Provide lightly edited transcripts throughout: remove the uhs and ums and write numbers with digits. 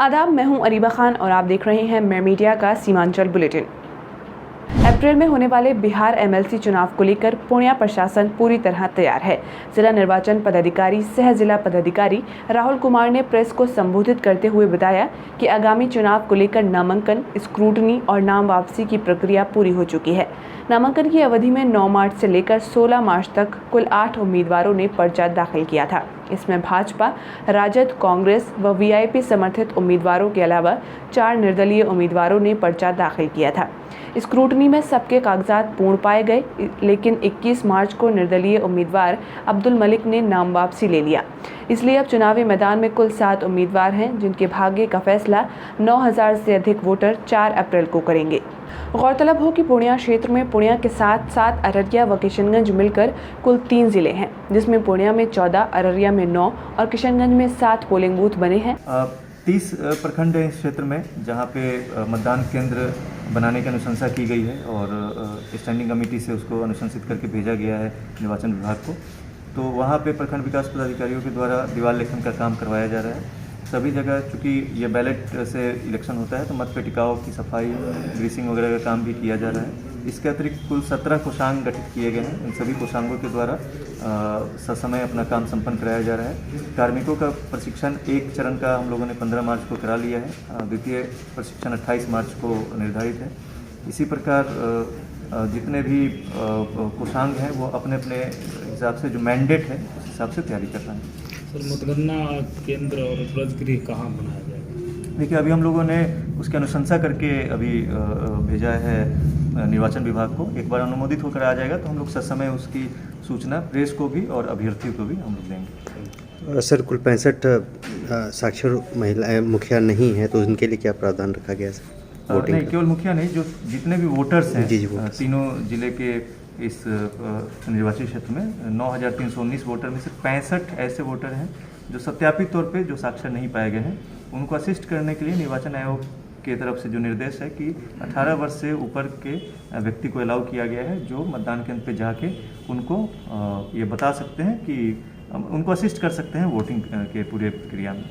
आदाब, मैं हूं अरीबा खान और आप देख रहे हैं मैं मीडिया का सीमांचल बुलेटिन। अप्रैल में होने वाले बिहार एमएलसी चुनाव को लेकर पूर्णिया प्रशासन पूरी तरह तैयार है। जिला निर्वाचन पदाधिकारी सह जिला पदाधिकारी राहुल कुमार ने प्रेस को संबोधित करते हुए बताया कि आगामी चुनाव को लेकर नामांकन, स्क्रूटनी और नाम वापसी की प्रक्रिया पूरी हो चुकी है। नामांकन की अवधि में 9 मार्च से लेकर 16 मार्च तक कुल 8 उम्मीदवारों ने पर्चा दाखिल किया था। इसमें भाजपा, राजद, कांग्रेस व वीआईपी समर्थित उम्मीदवारों के अलावा 4 निर्दलीय उम्मीदवारों ने पर्चा दाखिल किया था। स्क्रूटनी में सबके कागजात पूर्ण पाए गए, लेकिन 21 मार्च को निर्दलीय उम्मीदवार अब्दुल मलिक ने नाम वापसी ले लिया। इसलिए अब चुनावी मैदान में कुल 7 उम्मीदवार हैं, जिनके भाग्य का फैसला 9000 से अधिक वोटर 4 अप्रैल को करेंगे। गौरतलब हो कि पूर्णिया क्षेत्र में पूर्णिया के साथ अररिया व किशनगंज मिलकर कुल 3 जिले हैं, जिसमें पूर्णिया में 14, अररिया में 9 और किशनगंज में 7 पोलिंग बूथ बने हैं। 30 प्रखंड है इस क्षेत्र में जहां पे मतदान केंद्र बनाने की अनुशंसा की गई है और स्टैंडिंग कमेटी से उसको अनुशंसित करके भेजा गया है निर्वाचन विभाग को। तो वहां पे प्रखंड विकास पदाधिकारियों के द्वारा दीवार लेखन का काम करवाया जा रहा है। सभी जगह चूँकि ये बैलेट से इलेक्शन होता है तो मत पेटिकाओं की सफाई, ग्रीसिंग वगैरह का काम भी किया जा रहा है। इसके अतिरिक्त कुल 17 कोषांग गठित किए गए हैं। इन सभी कोषांगों के द्वारा ससमय अपना काम संपन्न कराया जा रहा है। कार्मिकों का प्रशिक्षण एक चरण का हम लोगों ने 15 मार्च को करा लिया है। द्वितीय प्रशिक्षण 28 मार्च को निर्धारित है। इसी प्रकार जितने भी कोषांग हैं वो अपने अपने हिसाब से जो मैंडेट है उस हिसाब से तैयारी कर रहे हैं। सर, मतगणना केंद्र और राजगृह कहाँ बनाया जाएगा? देखिए, अभी हम लोगों ने उसकी अनुशंसा करके अभी भेजा है निर्वाचन विभाग को। एक बार अनुमोदित होकर आ जाएगा तो हम लोग ससमय उसकी सूचना प्रेस को भी और अभ्यर्थियों को भी हम लोग देंगे। सर, कुल 65 साक्षर महिला मुखिया नहीं है, तो उनके लिए क्या प्रावधान रखा गया है? नहीं, केवल मुखिया नहीं, जो जितने भी वोटर्स हैं तीनों जिले के इस निर्वाचन क्षेत्र में 9319 वोटर में से 65 ऐसे वोटर हैं जो सत्यापित तौर पे जो साक्षर नहीं पाए गए हैं। उनको असिस्ट करने के लिए निर्वाचन आयोग की तरफ से जो निर्देश है कि 18 वर्ष से ऊपर के व्यक्ति को अलाउ किया गया है, जो मतदान केंद्र पे जाके उनको ये बता सकते हैं कि उनको असिस्ट कर सकते हैं वोटिंग के पूरे प्रक्रिया में।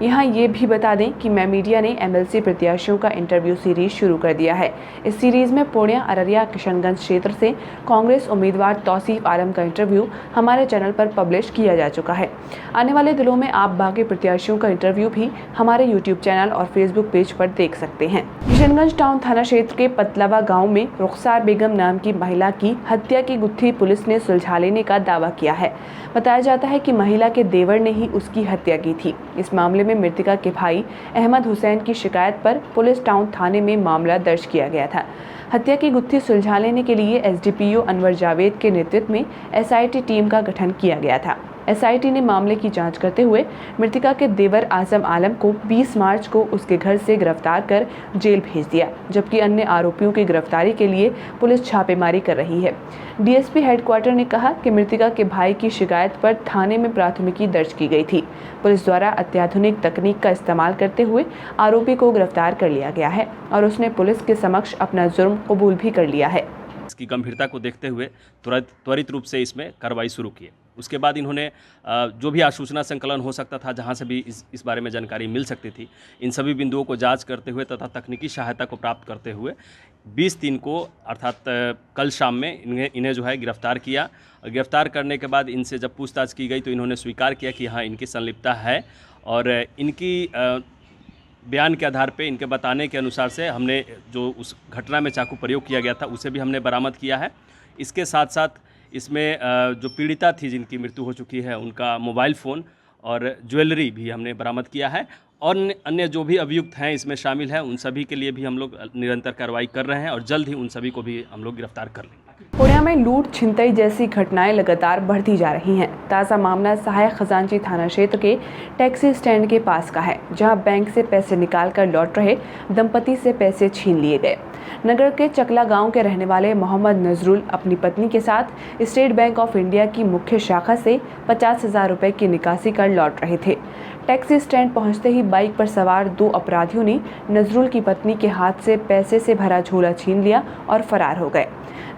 यहाँ ये भी बता दें कि मैं मीडिया ने एमएलसी प्रत्याशियों का इंटरव्यू सीरीज शुरू कर दिया है। इस सीरीज में पूर्णिया, अररिया, किशनगंज क्षेत्र से कांग्रेस उम्मीदवार तौसीफ आलम का इंटरव्यू हमारे चैनल पर पब्लिश किया जा चुका है। आने वाले दिनों में आप बाकी प्रत्याशियों का इंटरव्यू भी हमारे यूट्यूब चैनल और फेसबुक पेज पर देख सकते हैं। किशनगंज टाउन थाना क्षेत्र के पतलावा गाँव में रुखसार बेगम नाम की महिला की हत्या की गुत्थी पुलिस ने सुलझा लेने का दावा किया है। बताया जाता है कि महिला के देवर ने ही उसकी हत्या की थी। इस मामले में मृतका के भाई अहमद हुसैन की शिकायत पर पुलिस टाउन थाने में मामला दर्ज किया गया था। हत्या की गुत्थी सुलझा लेने के लिए एसडीपीओ अनवर जावेद के नेतृत्व में एसआईटी टीम का गठन किया गया था। एसआईटी ने मामले की जांच करते हुए मृतका के देवर आजम आलम को 20 मार्च को उसके घर से गिरफ्तार कर जेल भेज दिया, जबकि अन्य आरोपियों की गिरफ्तारी के लिए पुलिस छापेमारी कर रही है। डीएसपी हेडक्वार्टर ने कहा कि मृतका के भाई की शिकायत पर थाने में प्राथमिकी दर्ज की गई थी। पुलिस द्वारा अत्याधुनिक तकनीक का इस्तेमाल करते हुए आरोपी को गिरफ्तार कर लिया गया है और उसने पुलिस के समक्ष अपना जुर्म कबूल भी कर लिया है। इसकी गंभीरता को देखते हुए त्वरित रूप से इसमें कार्रवाई शुरू की। उसके बाद इन्होंने जो भी आसूचना संकलन हो सकता था, जहां से भी इस बारे में जानकारी मिल सकती थी, इन सभी बिंदुओं को जांच करते हुए तथा तकनीकी सहायता को प्राप्त करते हुए 20/3 को अर्थात कल शाम में इन्हें जो है गिरफ्तार किया। गिरफ्तार करने के बाद इनसे जब पूछताछ की गई तो इन्होंने स्वीकार किया कि हाँ, इनकी संलिप्तता है और इनकी बयान के आधार पे, इनके बताने के अनुसार से हमने जो उस घटना में चाकू प्रयोग किया गया था उसे भी हमने बरामद किया है। इसके साथ साथ इसमें जो पीड़िता थी जिनकी मृत्यु हो चुकी है, उनका मोबाइल फ़ोन और ज्वेलरी भी हमने बरामद किया है और अन्य जो भी अभियुक्त हैं इसमें शामिल हैं उन सभी के लिए भी हम लोग निरंतर कार्रवाई कर रहे हैं और जल्द ही उन सभी को भी हम लोग गिरफ्तार कर लेंगे। पूर्णिया में लूट, छिनतई जैसी घटनाएं लगातार बढ़ती जा रही हैं। ताज़ा मामला सहायक खजांची थाना क्षेत्र के टैक्सी स्टैंड के पास का है, जहां बैंक से पैसे निकालकर लौट रहे दंपति से पैसे छीन लिए गए। नगर के चकला गांव के रहने वाले मोहम्मद नजरुल अपनी पत्नी के साथ स्टेट बैंक ऑफ इंडिया की मुख्य शाखा से 50,000 रुपए की निकासी कर लौट रहे थे। टैक्सी स्टैंड पहुंचते ही बाइक पर सवार 2 अपराधियों ने नजरुल की पत्नी के हाथ से पैसे से भरा झोला छीन लिया और फरार हो गए।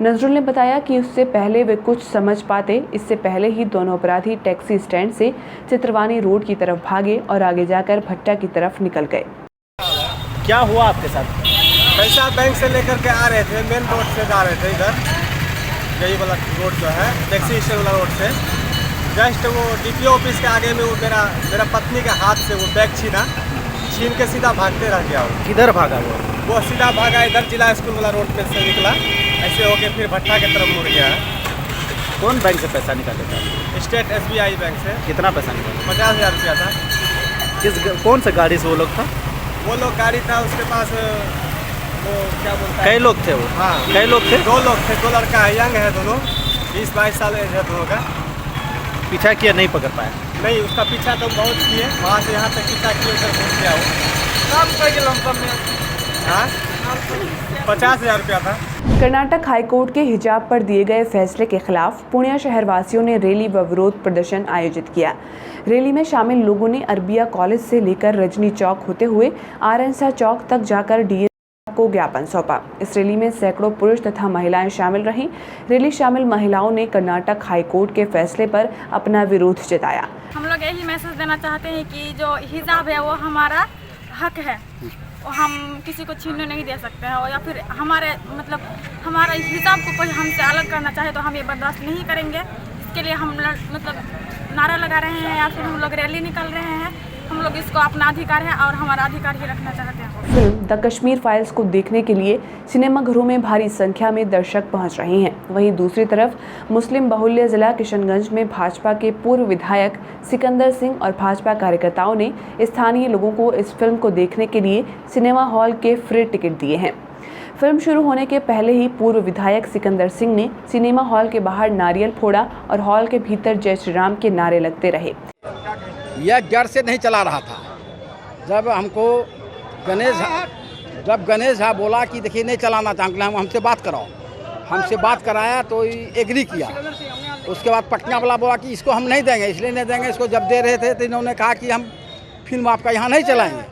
नजरुल ने बताया कि उससे पहले वे कुछ समझ पाते, इससे पहले ही दोनों अपराधी टैक्सी स्टैंड से चित्रवानी रोड की तरफ भागे और आगे जाकर भट्टा की तरफ निकल गए। क्या हुआ आपके साथ? पैसा बैंक से लेकर के आ रहे थे, मेन रोड से जा रहे थे, इधर यही वाला रोड जो है टैक्सी स्टैंड वाला रोड से। जस्ट वो डीपीओ ऑफिस के आगे में वो मेरा पत्नी के हाथ से वो बैग छीन के सीधा भागते रह गया। किधर भागा वो सीधा भागा इधर जिला स्कूल वाला रोड पे से निकला, ऐसे होके फिर भट्टा की तरफ मुड़ गया। कौन बैंक से पैसा निकाले था? स्टेट SBI बैंक से। कितना पैसा निकाला? 50,000 रुपया था। कौन सा गाड़ी से वो लोग था? वो लोग गाड़ी था, उसके पास वो क्या बोलता है, कई लोग थे वो? हाँ कई लोग थे? 2 लोग थे, 2 लड़का है, यंग है दोनों, 20-22 साल एज है दोनों का। पीछा किया, नहीं पकड़ पाया? नहीं, उसका पीछा तो बहुत किए, वहाँ से यहाँ तक पीछा किए, उधर पहुँच गया वो। हाँ 50,000 रुपया था। कर्नाटक हाईकोर्ट के हिजाब पर दिए गए फैसले के खिलाफ पुणे शहरवासियों ने रैली व विरोध प्रदर्शन आयोजित किया। रैली में शामिल लोगों ने अरबिया कॉलेज से लेकर रजनी चौक होते हुए आरएनसा चौक तक जाकर डीएम को ज्ञापन सौंपा। इस रैली में सैकड़ों पुरुष तथा महिलाएं शामिल रहीं। रैली शामिल महिलाओं ने कर्नाटक हाईकोर्ट के फैसले पर अपना विरोध जताया। हम लोग यही मैसेज देना चाहते हैं कि जो हिजाब है वो हमारा हक है, हम किसी को छीनने नहीं दे सकते हैं, और या फिर हमारा हिजाब को कोई हमसे अलग करना चाहे तो हम ये बर्दाश्त नहीं करेंगे। इसके लिए हम नारा लगा रहे हैं या फिर हम लोग रैली निकाल रहे हैं। हम लोग इसको अपना अधिकार है और हमारा अधिकार ही रखना चाहते हैं। फिल्म द कश्मीर फाइल्स को देखने के लिए सिनेमाघरों में भारी संख्या में दर्शक पहुंच रहे हैं। वहीं दूसरी तरफ मुस्लिम बहुल्य जिला किशनगंज में भाजपा के पूर्व विधायक सिकंदर सिंह और भाजपा कार्यकर्ताओं ने स्थानीय लोगों को इस फिल्म को देखने के लिए सिनेमा हॉल के फ्री टिकट दिए हैं। फिल्म शुरू होने के पहले ही पूर्व विधायक सिकंदर सिंह ने सिनेमा हॉल के बाहर नारियल फोड़ा और हॉल के भीतर जय श्री राम के नारे लगते रहे। यह डर से नहीं चला रहा था। जब हमको गणेश झा बोला कि देखिए नहीं चलाना चाहते, हमसे बात कराओ, हमसे बात कराया तो एग्री किया। उसके बाद पटना वाला बोला कि इसको हम नहीं देंगे, इसलिए नहीं देंगे, इसको जब दे रहे थे तो इन्होंने कहा कि हम फिल्म आपका यहाँ नहीं चलाएंगे।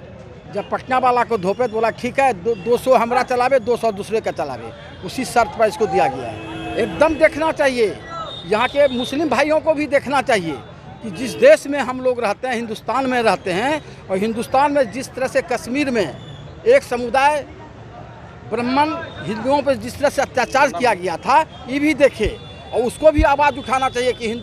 जब पटना वाला को धोपे तो बोला ठीक है 200 हमरा चलावे, 200 दूसरे का चलावे, उसी शर्त पर इसको दिया गया है। एकदम देखना चाहिए, यहाँ के मुस्लिम भाइयों को भी देखना चाहिए कि जिस देश में हम लोग रहते हैं, हिंदुस्तान में रहते हैं, और हिंदुस्तान में जिस तरह से कश्मीर में एक समुदाय ब्राह्मण हिंदुओं पर जिस तरह से अत्याचार किया गया था, ये भी देखे और उसको भी आवाज़ उठाना चाहिए कि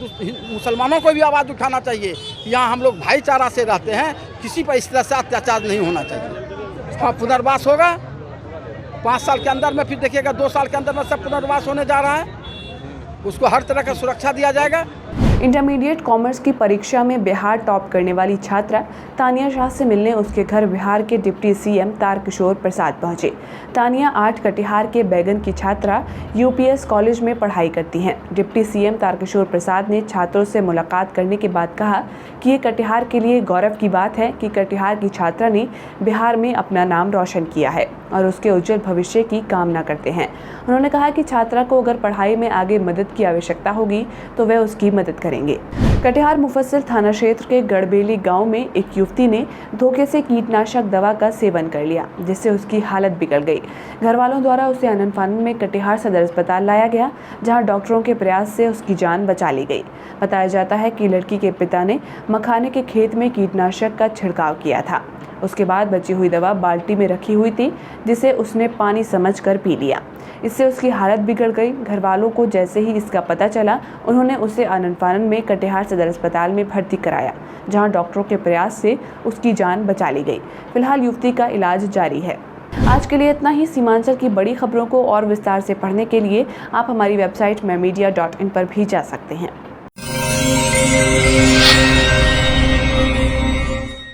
मुसलमानों को भी आवाज़ उठाना चाहिए कि यहाँ हम लोग भाईचारा से रहते हैं, किसी पर इस तरह से अत्याचार नहीं होना चाहिए। इसका पुनर्वास होगा 5 साल के अंदर में, फिर देखिएगा 2 साल के अंदर में सब पुनर्वास होने जा रहा है, उसको हर तरह का सुरक्षा दिया जाएगा। इंटरमीडिएट कॉमर्स की परीक्षा में बिहार टॉप करने वाली छात्रा तानिया शाह से मिलने उसके घर बिहार के डिप्टी सीएम तारकिशोर प्रसाद पहुंचे। तानिया 8 कटिहार के बैगन की छात्रा यूपीएस कॉलेज में पढ़ाई करती हैं। डिप्टी सीएम तारकिशोर प्रसाद ने छात्रों से मुलाकात करने के बाद कहा कि ये कटिहार के लिए गौरव की बात है कि कटिहार की छात्रा ने बिहार में अपना नाम रोशन किया है और उसके उज्जवल भविष्य की कामना करते हैं। उन्होंने कहा कि छात्रा को अगर पढ़ाई में आगे मदद की आवश्यकता होगी तो वह उसकी मदद करेंगे। कटिहार मुफस्सिल थाना क्षेत्र के गड़बेली गांव में एक युवती ने धोखे से कीटनाशक दवा का सेवन कर लिया, जिससे उसकी हालत बिगड़ गई। घर वालों द्वारा उसे आनन फानन में कटिहार सदर अस्पताल लाया गया, जहां डॉक्टरों के प्रयास से उसकी जान बचा ली गई। बताया जाता है कि लड़की के पिता ने मखाने के खेत में कीटनाशक का छिड़काव किया था। उसके बाद बची हुई दवा बाल्टी में रखी हुई थी, जिसे उसने पानी समझकर पी लिया। इससे उसकी हालत बिगड़ गई। घर वालों को जैसे ही इसका पता चला, उन्होंने उसे आनन फानन में कटिहार सदर अस्पताल में भर्ती कराया, जहां डॉक्टरों के प्रयास से उसकी जान बचा ली गई। फिलहाल युवती का इलाज जारी है। आज के लिए इतना ही। सीमांचल की बड़ी खबरों को और विस्तार से पढ़ने के लिए आप हमारी वेबसाइट mymedia.in पर भी जा सकते हैं।